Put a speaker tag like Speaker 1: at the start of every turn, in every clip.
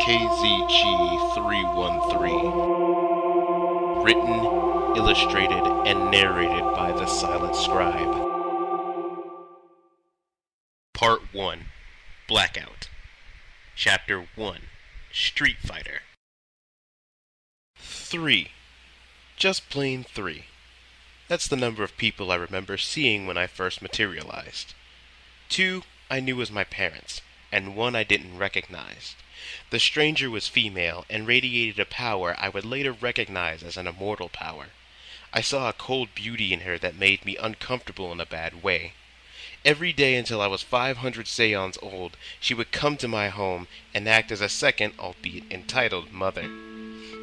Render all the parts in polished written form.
Speaker 1: KZG 313. Written, illustrated, and narrated by the Silent Scribe. Part 1. Blackout. Chapter 1. Street Fighter. 3. Just plain 3. That's the number of people I remember seeing when I first materialized. 2 I knew as my parents, and 1 I didn't recognize. The stranger was female and radiated a power I would later recognize as an immortal power. I saw a cold beauty in her that made me uncomfortable in a bad way. Every day until I was 500 seons old, she would come to my home and act as a second, albeit entitled, mother.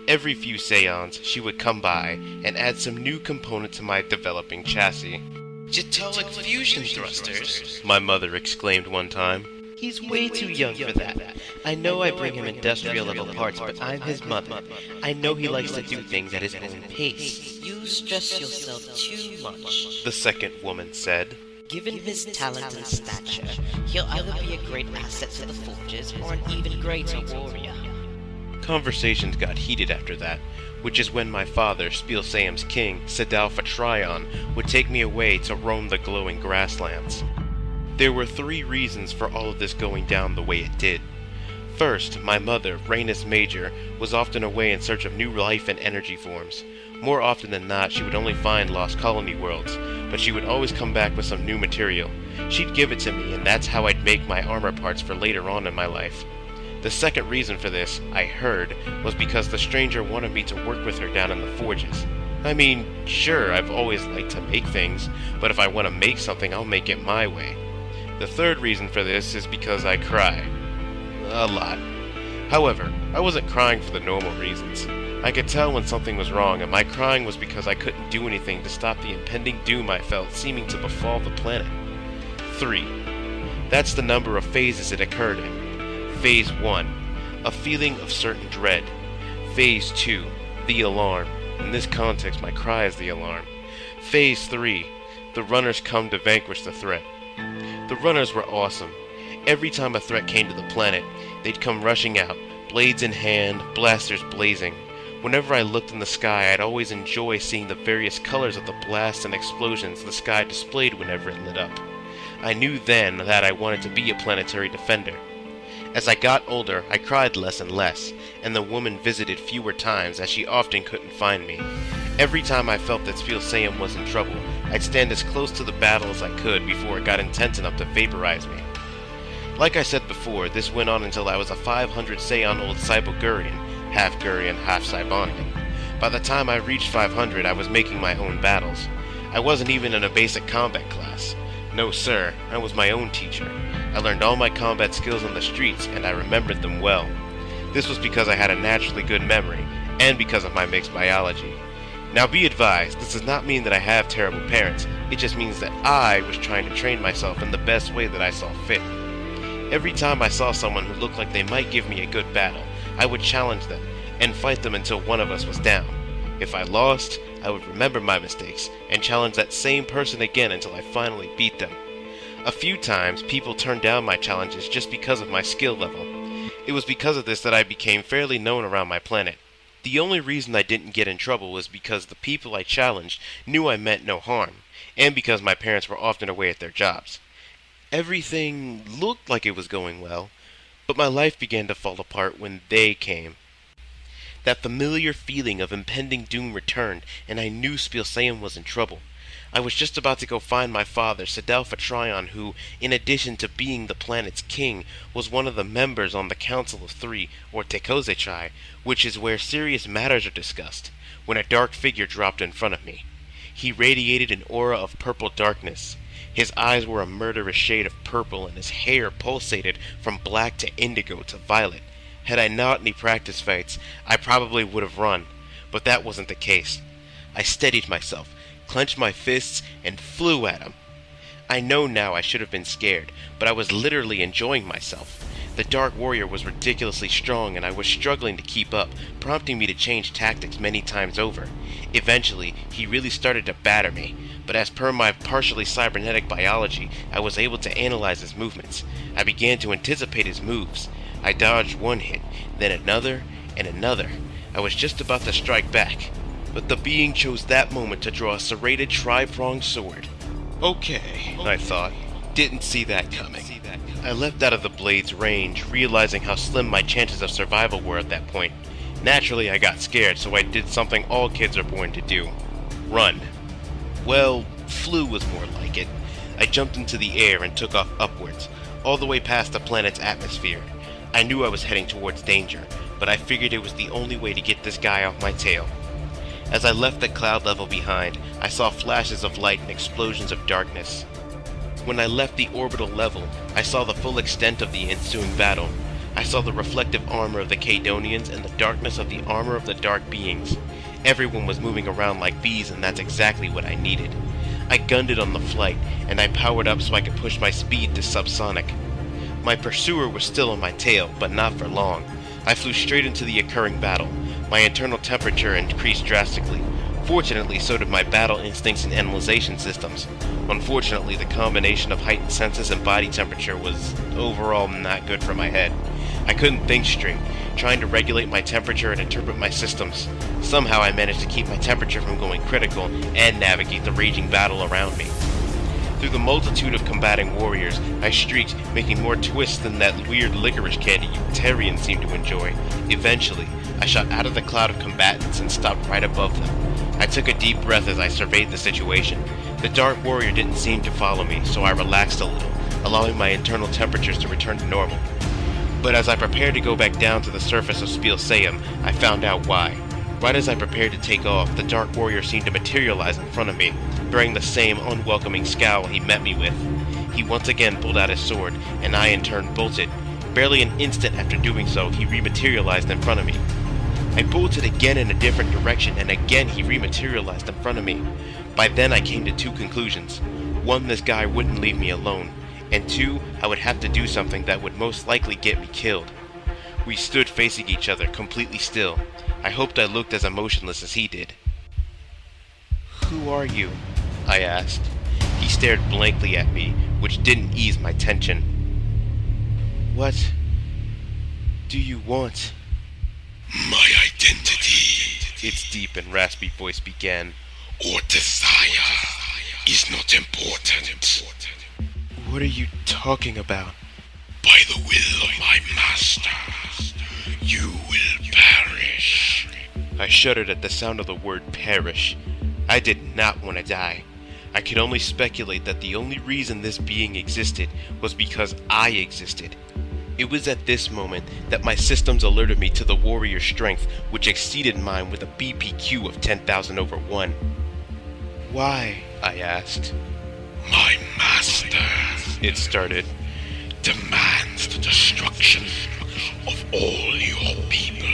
Speaker 1: Every few seons, she would come by and add some new component to my developing chassis.
Speaker 2: Jatolic fusion thrusters,
Speaker 1: my mother exclaimed one time.
Speaker 2: He's way too young for that. I know I bring him industrial level parts, but I'm his mother. I know he likes to do things at his own pace. You stress yourself too much,
Speaker 1: the second woman said.
Speaker 2: Given his talent and stature, he'll either be a great asset to the forges or an even greater warrior.
Speaker 1: Conversations got heated after that, which is when my father, Spielsaem's king, Sedalfatrion, would take me away to roam the glowing grasslands. There were 3 reasons for all of this going down the way it did. First, my mother, Rhaenys Major, was often away in search of new life and energy forms. More often than not, she would only find lost colony worlds, but she would always come back with some new material. She'd give it to me, and that's how I'd make my armor parts for later on in my life. The second reason for this, I heard, was because the stranger wanted me to work with her down in the forges. I mean, sure, I've always liked to make things, but if I want to make something, I'll make it my way. The third reason for this is because I cry. A lot. However, I wasn't crying for the normal reasons. I could tell when something was wrong, and my crying was because I couldn't do anything to stop the impending doom I felt seeming to befall the planet. 3. That's the number of phases it occurred in. Phase 1. A feeling of certain dread. Phase 2. The alarm. In this context, my cry is the alarm. Phase 3. The runners come to vanquish the threat. The runners were awesome. Every time a threat came to the planet, they'd come rushing out, blades in hand, blasters blazing. Whenever I looked in the sky, I'd always enjoy seeing the various colors of the blasts and explosions the sky displayed whenever it lit up. I knew then that I wanted to be a planetary defender. As I got older, I cried less and less, and the woman visited fewer times as she often couldn't find me. Every time I felt that Spielsaem was in trouble, I'd stand as close to the battle as I could before it got intense enough to vaporize me. Like I said before, this went on until I was a 500 Seon old Cybogurian, half Gurian, half Cybonian. By the time I reached 500, I was making my own battles. I wasn't even in a basic combat class. No sir, I was my own teacher. I learned all my combat skills on the streets, and I remembered them well. This was because I had a naturally good memory, and because of my mixed biology. Now be advised, this does not mean that I have terrible parents, it just means that I was trying to train myself in the best way that I saw fit. Every time I saw someone who looked like they might give me a good battle, I would challenge them, and fight them until one of us was down. If I lost, I would remember my mistakes, and challenge that same person again until I finally beat them. A few times, people turned down my challenges just because of my skill level. It was because of this that I became fairly known around my planet. The only reason I didn't get in trouble was because the people I challenged knew I meant no harm, and because my parents were often away at their jobs. Everything looked like it was going well, but my life began to fall apart when they came. That familiar feeling of impending doom returned, and I knew Spielsaem was in trouble. I was just about to go find my father, Sedalfatrion, who, in addition to being the planet's king, was one of the members on the Council of 3, or KZG, which is where serious matters are discussed, when a dark figure dropped in front of me. He radiated an aura of purple darkness. His eyes were a murderous shade of purple, and his hair pulsated from black to indigo to violet. Had I not any practice fights, I probably would have run, but that wasn't the case. I steadied myself, clenched my fists, and flew at him. I know now I should have been scared, but I was literally enjoying myself. The Dark Warrior was ridiculously strong, and I was struggling to keep up, prompting me to change tactics many times over. Eventually, he really started to batter me, but as per my partially cybernetic biology, I was able to analyze his movements. I began to anticipate his moves. I dodged one hit, then another, and another. I was just about to strike back, but the being chose that moment to draw a serrated tri-pronged sword. Okay, I thought. Didn't see that coming. I leapt out of the blade's range, realizing how slim my chances of survival were at that point. Naturally, I got scared, so I did something all kids are born to do. Run. Well, flew was more like it. I jumped into the air and took off upwards, all the way past the planet's atmosphere. I knew I was heading towards danger, but I figured it was the only way to get this guy off my tail. As I left the cloud level behind, I saw flashes of light and explosions of darkness. When I left the orbital level, I saw the full extent of the ensuing battle. I saw the reflective armor of the Kaydonians and the darkness of the armor of the dark beings. Everyone was moving around like bees, and that's exactly what I needed. I gunned it on the flight, and I powered up so I could push my speed to subsonic. My pursuer was still on my tail, but not for long. I flew straight into the occurring battle. My internal temperature increased drastically. Fortunately, so did my battle instincts and analyzation systems. Unfortunately, the combination of heightened senses and body temperature was overall not good for my head. I couldn't think straight, trying to regulate my temperature and interpret my systems. Somehow I managed to keep my temperature from going critical and navigate the raging battle around me. Through the multitude of combating warriors, I streaked, making more twists than that weird licorice candy Utarians seem to enjoy. Eventually, I shot out of the cloud of combatants and stopped right above them. I took a deep breath as I surveyed the situation. The Dark Warrior didn't seem to follow me, so I relaxed a little, allowing my internal temperatures to return to normal. But as I prepared to go back down to the surface of Spiel Sayum, I found out why. Right as I prepared to take off, the Dark Warrior seemed to materialize in front of me, bearing the same unwelcoming scowl he met me with. He once again pulled out his sword, and I in turn bolted. Barely an instant after doing so, he rematerialized in front of me. I bolted again in a different direction, and again he rematerialized in front of me. By then I came to two conclusions. One, this guy wouldn't leave me alone, and two, I would have to do something that would most likely get me killed. We stood facing each other, completely still. I hoped I looked as emotionless as he did. "Who are you?" I asked. He stared blankly at me, which didn't ease my tension. "What do you want?"
Speaker 3: "My identity,"
Speaker 1: its deep and raspy voice began,
Speaker 3: "or desire is not important.
Speaker 1: "What are you talking about?"
Speaker 3: By the will of my master, you will perish."
Speaker 1: I shuddered at the sound of the word perish. I did not want to die. I could only speculate that the only reason this being existed was because I existed. It was at this moment that my systems alerted me to the warrior's strength, which exceeded mine with a BPQ of 10,000 over 1. "Why?" I asked.
Speaker 3: "My master,"
Speaker 1: it started,
Speaker 3: "demands the destruction of all your people."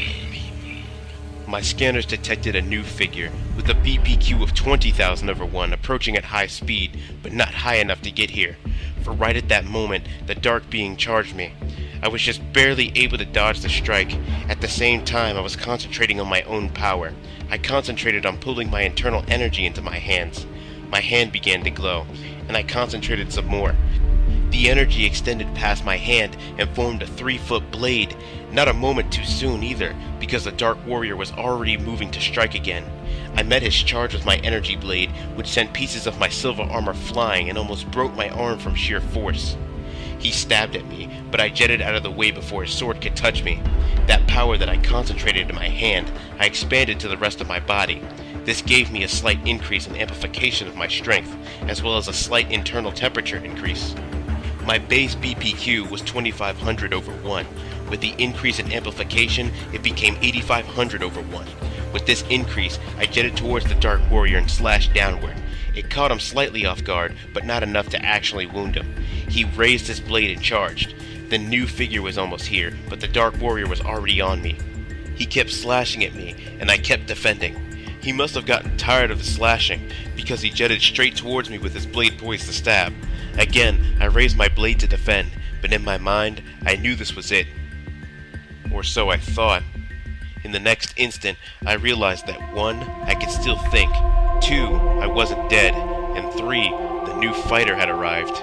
Speaker 1: My scanners detected a new figure, with a BPQ of 20,000 over 1, approaching at high speed, but not high enough to get here, for right at that moment, the dark being charged me. I was just barely able to dodge the strike. At the same time, I was concentrating on my own power. I concentrated on pulling my internal energy into my hands. My hand began to glow, and I concentrated some more. The energy extended past my hand and formed a 3-foot blade. Not a moment too soon either, because the Dark Warrior was already moving to strike again. I met his charge with my energy blade, which sent pieces of my silver armor flying and almost broke my arm from sheer force. He stabbed at me, but I jetted out of the way before his sword could touch me. That power that I concentrated in my hand, I expanded to the rest of my body. This gave me a slight increase in amplification of my strength, as well as a slight internal temperature increase. My base BPQ was 2500 over 1. With the increase in amplification, it became 8500 over 1. With this increase, I jetted towards the Dark Warrior and slashed downward. It caught him slightly off guard, but not enough to actually wound him. He raised his blade and charged. The new figure was almost here, but the Dark Warrior was already on me. He kept slashing at me, and I kept defending. He must have gotten tired of the slashing, because he jetted straight towards me with his blade poised to stab. Again, I raised my blade to defend, but in my mind, I knew this was it. Or so I thought. In the next instant, I realized that 1, I could still think, 2, I wasn't dead, and 3, the new fighter had arrived.